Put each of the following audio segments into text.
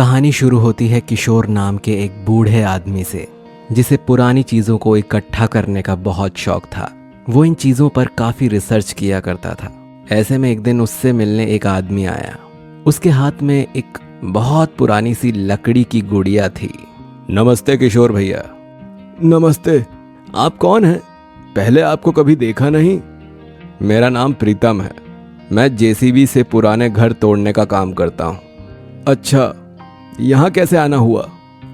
कहानी शुरू होती है किशोर नाम के एक बूढ़े आदमी से, जिसे पुरानी चीज़ों को इकट्ठा करने का बहुत शौक था। वो इन चीज़ों पर काफ़ी रिसर्च किया करता था। ऐसे में एक दिन उससे मिलने एक आदमी आया। उसके हाथ में एक बहुत पुरानी सी लकड़ी की गुड़िया थी। नमस्ते किशोर भैया। नमस्ते, आप कौन हैं? पहले आपको कभी देखा नहीं। मेरा नाम प्रीतम है। मैं जेसीबी से पुराने घर तोड़ने का काम करता हूँ। अच्छा, यहाँ कैसे आना हुआ?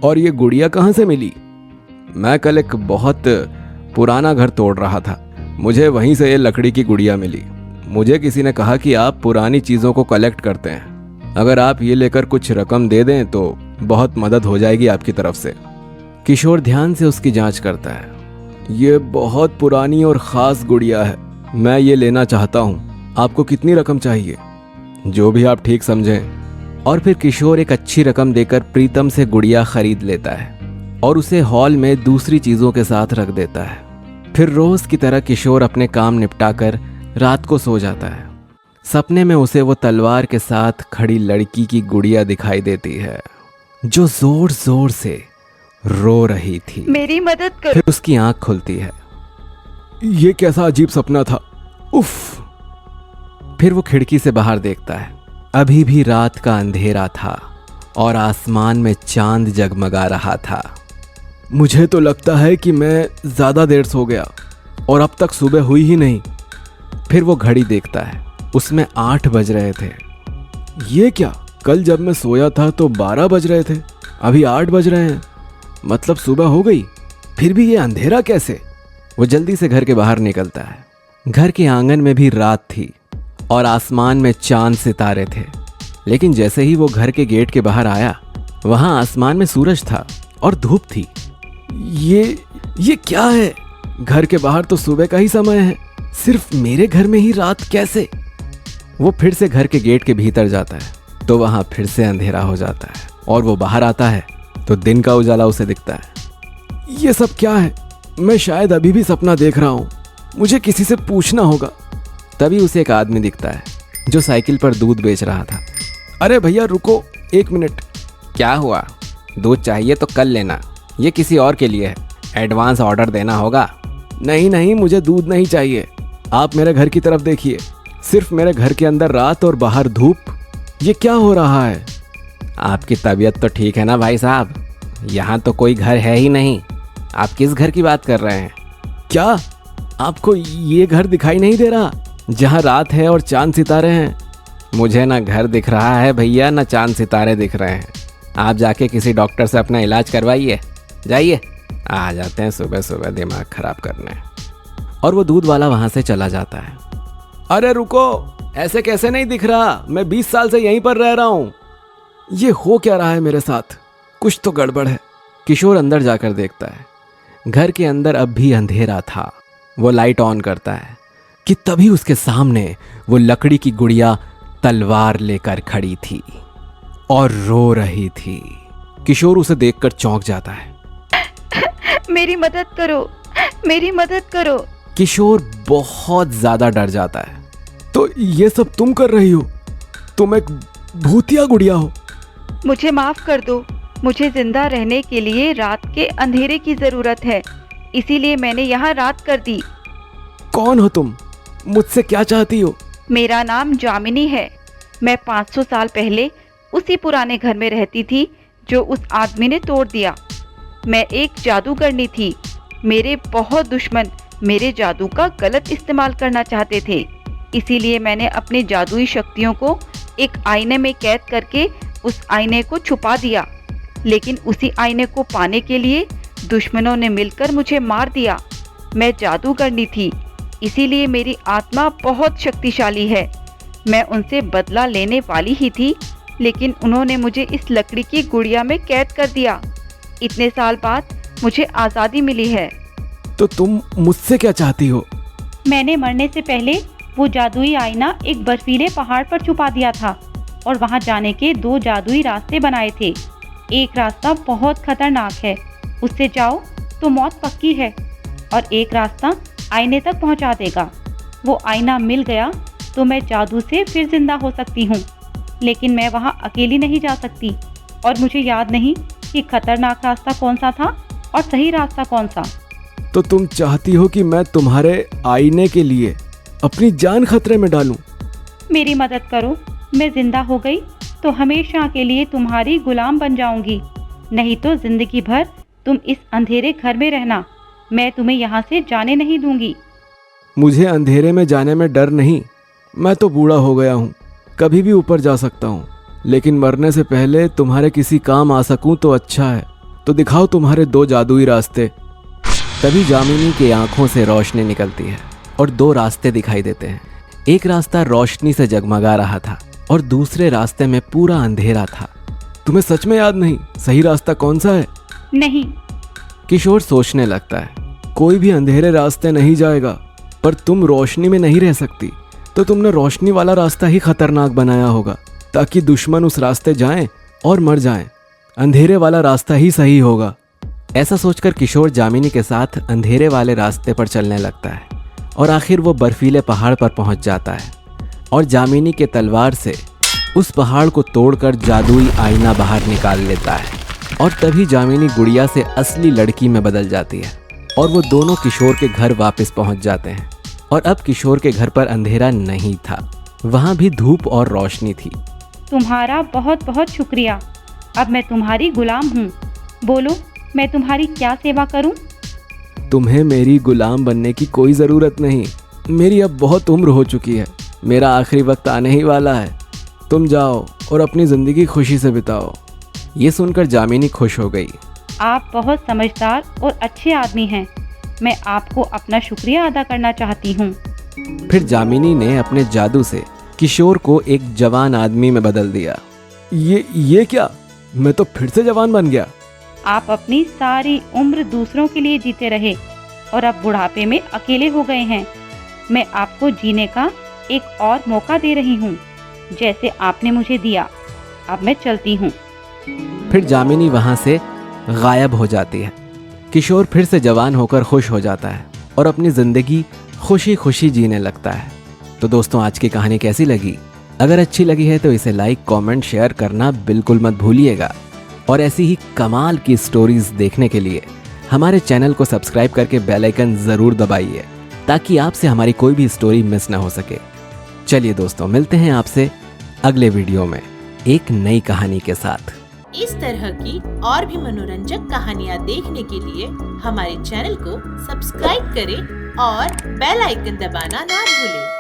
और ये गुड़िया कहाँ से मिली? मैं कल एक बहुत पुराना घर तोड़ रहा था, मुझे वहीं से ये लकड़ी की गुड़िया मिली। मुझे किसी ने कहा कि आप पुरानी चीज़ों को कलेक्ट करते हैं, अगर आप ये लेकर कुछ रकम दे दें तो बहुत मदद हो जाएगी आपकी तरफ से। किशोर ध्यान से उसकी जांच करता है। ये बहुत पुरानी और ख़ास गुड़िया है, मैं ये लेना चाहता हूँ। आपको कितनी रकम चाहिए? जो भी आप ठीक समझें। और फिर किशोर एक अच्छी रकम देकर प्रीतम से गुड़िया खरीद लेता है और उसे हॉल में दूसरी चीज़ों के साथ रख देता है। फिर रोज की तरह किशोर अपने काम निपटाकर रात को सो जाता है। सपने में उसे वो तलवार के साथ खड़ी लड़की की गुड़िया दिखाई देती है, जो जोर जोर से रो रही थी। मेरी मदद करो। फिर उसकी आंख खुलती है। ये कैसा अजीब सपना था, उफ। फिर वो खिड़की से बाहर देखता है। अभी भी रात का अंधेरा था और आसमान में चांद जगमगा रहा था। मुझे तो लगता है कि मैं ज्यादा देर सो गया और अब तक सुबह हुई ही नहीं। फिर वो घड़ी देखता है, उसमें 8 बज रहे थे। ये क्या, कल जब मैं सोया था तो 12 बज रहे थे, अभी 8 बज रहे हैं, मतलब सुबह हो गई। फिर भी ये अंधेरा कैसे? वो जल्दी से घर के बाहर निकलता है। घर के आंगन में भी रात थी और आसमान में चांद सितारे थे। लेकिन जैसे ही वो घर के गेट के बाहर आया, वहां आसमान में सूरज था और धूप थी। ये क्या है? घर के बाहर तो सुबह का ही समय है, सिर्फ मेरे घर में ही रात कैसे? वो फिर से घर के गेट के भीतर जाता है तो वहां फिर से अंधेरा हो जाता है और वो बाहर आता है तो दिन का उजाला उसे दिखता है। ये सब क्या है? मैं शायद अभी भी सपना देख रहा हूँ, मुझे किसी से पूछना होगा। तभी उसे एक आदमी दिखता है जो साइकिल पर दूध बेच रहा था। अरे भैया रुको, 1 मिनट। क्या हुआ? दूध चाहिए तो कल लेना, ये किसी और के लिए है, एडवांस ऑर्डर देना होगा। नहीं, मुझे दूध नहीं चाहिए। आप मेरे घर की तरफ देखिए, सिर्फ मेरे घर के अंदर रात और बाहर धूप। ये क्या हो रहा है? आपकी तबीयत तो ठीक है ना भाई साहब? यहाँ तो कोई घर है ही नहीं। आप किस घर की बात कर रहे हैं? क्या आपको ये घर दिखाई नहीं दे रहा जहाँ रात है और चांद सितारे हैं? मुझे ना घर दिख रहा है भैया, ना चांद सितारे दिख रहे हैं। आप जाके किसी डॉक्टर से अपना इलाज करवाइए, जाइए। आ जाते हैं सुबह सुबह दिमाग खराब करने। और वो दूध वाला वहाँ से चला जाता है। अरे रुको, ऐसे कैसे नहीं दिख रहा? मैं 20 साल से यहीं पर रह रहा हूँ। ये हो क्या रहा है मेरे साथ? कुछ तो गड़बड़ है। किशोर अंदर जाकर देखता है। घर के अंदर अब भी अंधेरा था। वो लाइट ऑन करता है कि तभी उसके सामने वो लकड़ी की गुड़िया तलवार लेकर खड़ी थी और रो रही थी। किशोर उसे देखकर चौंक जाता है। मेरी मदद करो, मेरी मदद करो। किशोर बहुत ज्यादा डर जाता है। तो ये सब तुम कर रही हो? तुम एक भूतिया गुड़िया हो। मुझे माफ कर दो, मुझे जिंदा रहने के लिए रात के अंधेरे की जरूरत है, इसीलिए मैंने यहाँ रात कर दी। कौन हो तुम? मुझसे क्या चाहती हो? मेरा नाम जामिनी है। मैं 500 साल पहले उसी पुराने घर में रहती थी जो उस आदमी ने तोड़ दिया। मैं एक जादूगरनी थी। मेरे बहुत दुश्मन मेरे जादू का गलत इस्तेमाल करना चाहते थे, इसीलिए मैंने अपनी जादुई शक्तियों को एक आईने में कैद करके उस आईने को छुपा दिया। लेकिन उसी आईने को पाने के लिए दुश्मनों ने मिलकर मुझे मार दिया। मैं जादूगरनी थी, इसीलिए मेरी आत्मा बहुत शक्तिशाली है। मैं उनसे बदला लेने वाली ही थी, लेकिन उन्होंने मुझे इस लकड़ी की गुड़िया में कैद कर दिया। इतने साल बाद मुझे आज़ादी मिली है। तो तुम मुझसे क्या चाहती हो? मैंने मरने से पहले वो जादुई आईना एक बर्फीले पहाड़ पर छुपा दिया था और वहां जाने के 2 जादुई रास्ते बनाए थे। एक रास्ता बहुत खतरनाक है, उससे जाओ तो मौत पक्की है, और एक रास्ता आईने तक पहुंचा देगा। वो आईना मिल गया तो मैं जादू से फिर जिंदा हो सकती हूँ, लेकिन मैं वहाँ अकेली नहीं जा सकती और मुझे याद नहीं कि खतरनाक रास्ता कौन सा था और सही रास्ता कौन सा। तो तुम चाहती हो कि मैं तुम्हारे आईने के लिए अपनी जान खतरे में डालूं? मेरी मदद करो, मैं जिंदा हो गई तो हमेशा के लिए तुम्हारी गुलाम बन जाऊंगी, नहीं तो जिंदगी भर तुम इस अंधेरे घर में रहना। मैं तुम्हें यहाँ से जाने नहीं दूंगी। मुझे अंधेरे में जाने में डर नहीं, मैं तो बूढ़ा हो गया हूँ, कभी भी ऊपर जा सकता हूँ, लेकिन मरने से पहले तुम्हारे किसी काम आ सकूं तो अच्छा है। तो दिखाओ तुम्हारे 2 जादुई रास्ते। तभी जामिनी की आंखों से रोशनी निकलती है और 2 रास्ते दिखाई देते हैं। एक रास्ता रोशनी से जगमगा रहा था और दूसरे रास्ते में पूरा अंधेरा था। तुम्हें सच में याद नहीं सही रास्ता कौन सा है? नहीं। किशोर सोचने लगता है, कोई भी अंधेरे रास्ते नहीं जाएगा, पर तुम रोशनी में नहीं रह सकती, तो तुमने रोशनी वाला रास्ता ही खतरनाक बनाया होगा ताकि दुश्मन उस रास्ते जाएं और मर जाएं। अंधेरे वाला रास्ता ही सही होगा। ऐसा सोचकर किशोर जामिनी के साथ अंधेरे वाले रास्ते पर चलने लगता है और आखिर वो बर्फीले पहाड़ पर पहुंच जाता है और जामिनी के तलवार से उस पहाड़ को तोड़कर जादुई आईना बाहर निकाल लेता है और तभी जामिनी गुड़िया से असली लड़की में बदल जाती है और वो दोनों किशोर के घर वापस पहुंच जाते हैं। और अब किशोर के घर पर अंधेरा नहीं था, वहां भी धूप और रोशनी थी। तुम्हारा बहुत बहुत शुक्रिया, अब मैं तुम्हारी गुलाम हूँ। बोलो, मैं तुम्हारी क्या सेवा करूँ? तुम्हें मेरी गुलाम बनने की कोई ज़रूरत नहीं, मेरी अब बहुत उम्र हो चुकी है, मेरा आखिरी वक्त आने ही वाला है। तुम जाओ और अपनी ज़िंदगी खुशी से बिताओ। ये सुनकर जामिनी खुश हो गई। आप बहुत समझदार और अच्छे आदमी हैं, मैं आपको अपना शुक्रिया अदा करना चाहती हूँ। फिर जामिनी ने अपने जादू से किशोर को एक जवान आदमी में बदल दिया। ये क्या? मैं तो फिर से जवान बन गया। आप अपनी सारी उम्र दूसरों के लिए जीते रहे और अब बुढ़ापे में अकेले हो गए हैं। मैं आपको जीने का एक और मौका दे रही हूँ, जैसे आपने मुझे दिया। अब मैं चलती हूँ। फिर जामिनी वहां से गायब हो जाती है। किशोर फिर से जवान होकर खुश हो जाता है और अपनी जिंदगी खुशी खुशी जीने लगता है। तो दोस्तों, आज की कहानी कैसी लगी? अगर अच्छी लगी है तो इसे लाइक, कमेंट, शेयर करना बिल्कुल मत भूलिएगा। और ऐसी ही कमाल की स्टोरीज देखने के लिए हमारे चैनल को सब्सक्राइब करके बेल आइकन जरूर दबाइए ताकि आपसे हमारी कोई भी स्टोरी मिस ना हो सके। चलिए दोस्तों, मिलते हैं आपसे अगले वीडियो में एक नई कहानी के साथ। इस तरह की और भी मनोरंजक कहानियाँ देखने के लिए हमारे चैनल को सब्सक्राइब करें और बेल आइकन दबाना ना भूलें।